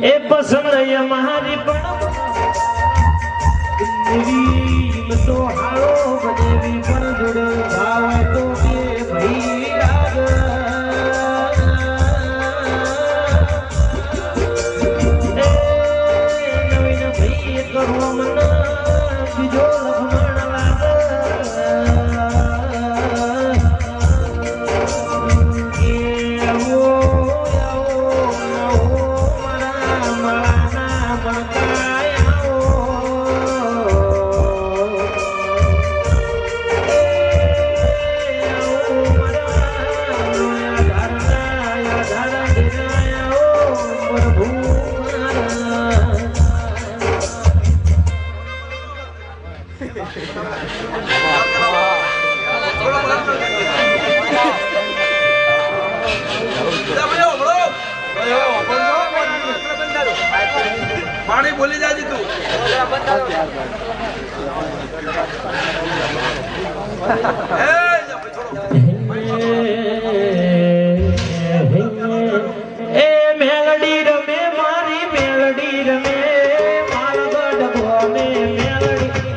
એ પસંદ મારી પણ તો હારો બનેવી પણ જોડે ભાવ તો કે ભાઈ રાગ નવીન ભાઈ કરો મન બીજો લખમણ લાગ પાણી બોલી જાજી તું એ મેલડી રમે મારી મેલડી રમે મારા ગઢ ગમે મેલડી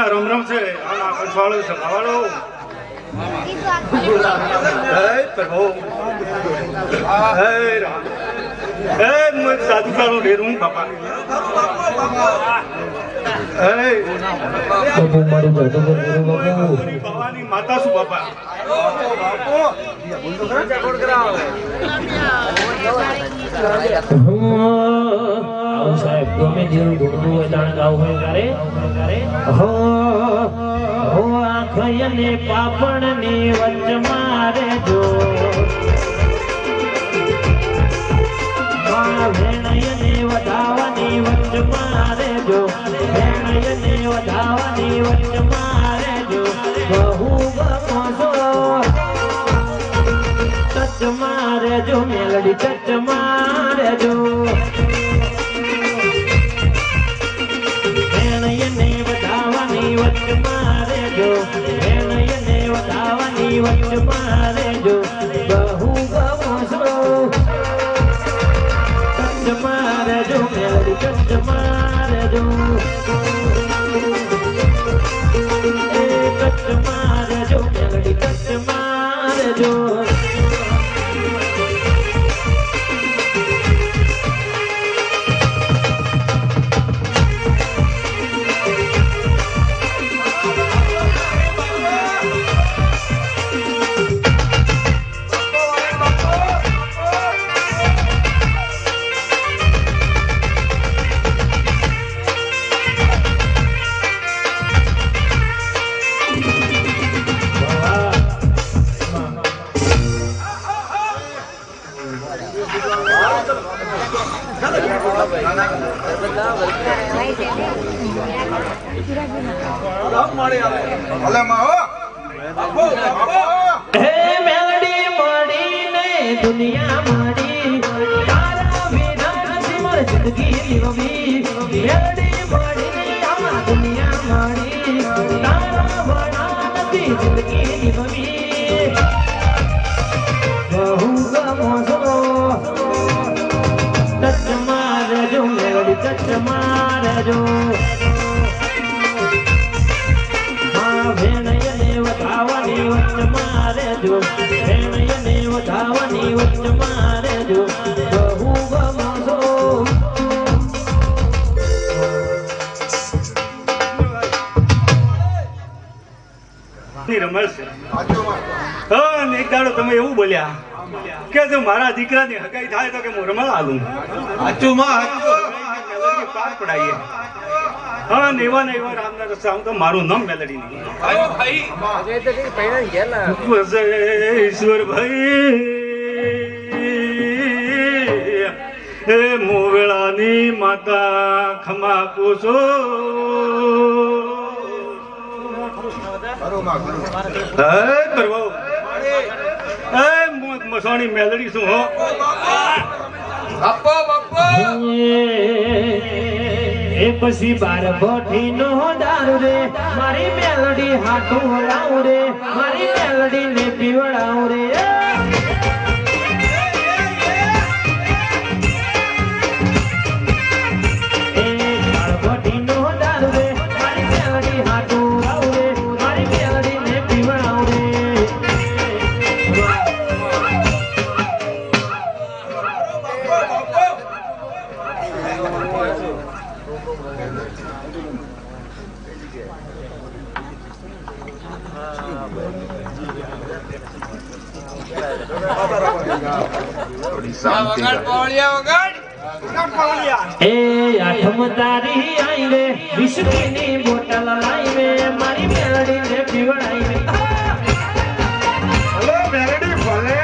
રમ રમ છે આના કંઠવાળો સખાવાળો હે પ્રભુ હે રામ હે મત સાધુ કાળો ડેરું બાપા હે પ્રભુ મારું ગઢ ગુરુ બાપુ ભવાની માતા શું બાપા બાપો બોલ તો ખરા ચાકોડ કરાવ સાહેબ ગમે જેવું ઢૂંઢવું હોય તાણ ગાવ હોય કરે હો હો આખયને પાપણની વચ્ચ મારે જો ભેણયને વધાવાની વચ્ચ મારે જો ભેણયને વધાવાની વચ્ચ મારે જો બહુ ગમો ટચ મારે જો મેલડી ટચ મારે જો વચ્ચ મારે જો ભેણયને વધાવાની વચ્ચ મારે જો બહુ ગમો છો ટચ મારે જો મેલડી ટચ મારે જો એ ટચ મારે જો મેલડી ટચ મારે જો દુનિયા માડી તારા વિના સિમર જિંદગી જીવવી મેલડી માડી આમાં દુનિયા માડી તારા વણા નથી જિંદગી જીવવી બહુ ગમો છો ટચ મારે જો મેલડી ટચ મારે જો ભેણયને વધાવાની વચ્ચ મારે જો ભેણયને વધાવાની વચ્ચ મારે જો બહુ ગમો છો ની રમણ છે. હા, ને એક દાડો તમે એવું બોલ્યા કે જો મારા દીકરાની હગાઈ થાય તો કે હું રમણ આલું. સાચું માં મેલડી પાર પડાઈએ. હા, ને એવા ને એવા રામના રસ્તા હું તો મારું નામ મેલડી નહીં. ઈશ્વર ભાઈ એ મોવેળાની માતા ખમા પૂછો મસોણી મેલડી શું હો એ પછી બાર ભઠી નો દારૂ રે મારી મેલડી હાથું હલાવું રે મારી મેલડી ને પીવડાવું રે એ આઠમ તારી આઈ રે વિસ્કી ની બોટલ લાઈ રે મારી મેલડી ને પીવડાઈ રે હલો મેલડી ભલે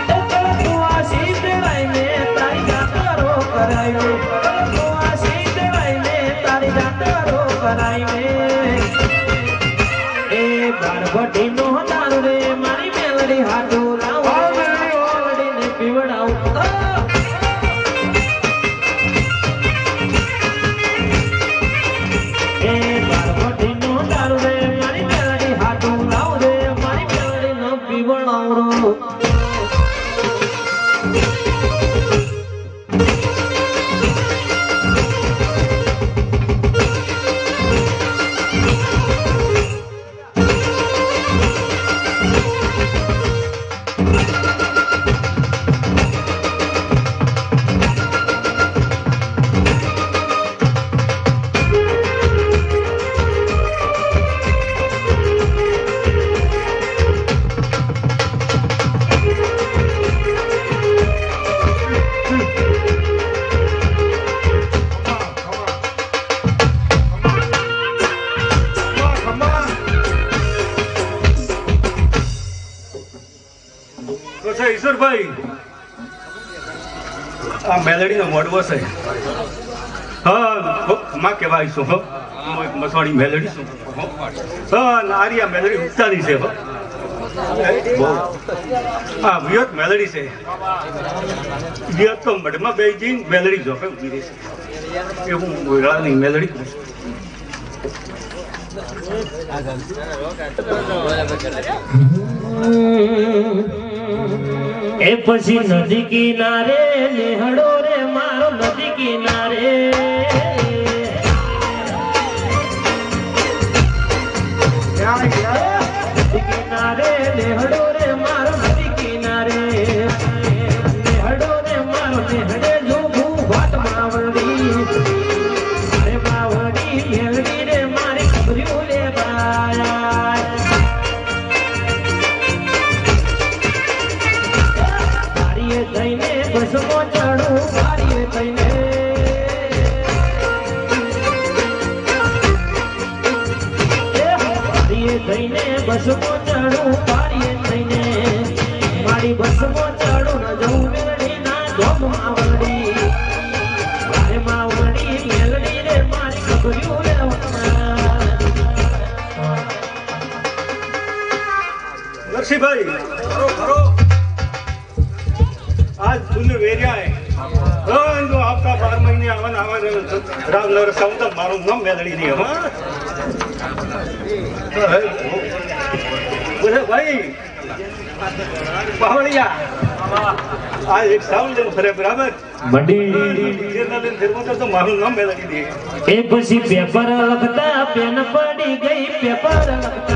તું આ સીધે લાઈ મે તારી જાતરો કરાઈ રે તું આ સીધે લાઈ મે તારી જાતરો કરાઈ રે એ બાર ભટી નો દારૂ રે મારી મેલડી હાથો લાવ મેલડી ને પીવડાવ ઈશ્વરભાઈ આ મેલડી નો મોડવો છે. હા, માં કેવાય શું હો મસવાડી મેલડી શું હા નારિયા મેલડી ઉતારી છે હો હા વિયત મેલડી છે વિયત તો મઢમાં બે જઈને મેલડી જોકે ઉભી રહી છે એ હું વેળાની મેલડી પૂછું એ પછી નદી કિનારે લેહડો રે મારો નદી કિનારે નદી કિનારે લેહડો રે મારો નદી કિનારે લેહડો રે મારો લેહડે જોગું વાટ માવડી અરે માવડી મેલડી રે મારી ખબર્યું લે બાયા થઈને બસમાં ચડું પારીએ થઈને પારીએ થઈને બસમાં ચડું પારીએ થઈને મારી બસમાં ચડું ન જવું મેલડી ના જોગમાં વળી મારે માવડી મેલડી રે મારી ખબર્યું રે લક્ષીભાઈ आज फुल वेरिया है तो आपका 12 महीने आवन आवन राम नर साउंड मारो नाम मेलडी नहीं है बोले भाई पावड़िया आज एक साउंड जब फरे बराबर बड़ी तो मारो नाम मेलडी नहीं ए પછી પેપર લખતા પેન પડી ગઈ પેપર લખતા